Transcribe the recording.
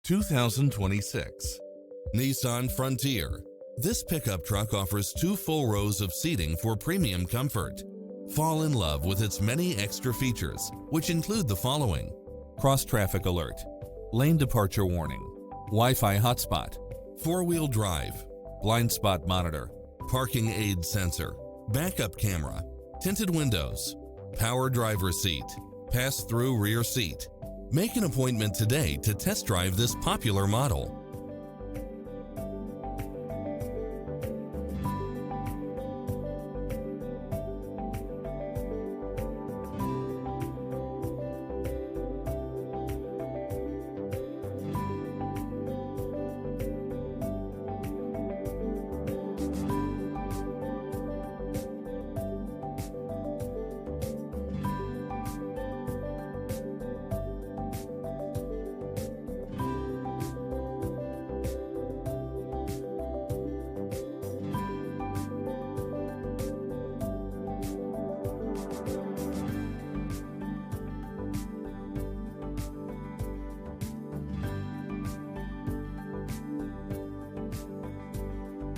2026 Nissan Frontier. This pickup truck offers 2 full rows of seating for premium comfort. Fall in love with its many extra features, which include the following: cross-traffic alert, lane departure warning, Wi-Fi hotspot, 4-wheel drive, blind spot monitor, parking aid sensor, backup camera, tinted windows, power driver seat, pass-through rear seat. Make an appointment today to test drive this popular model.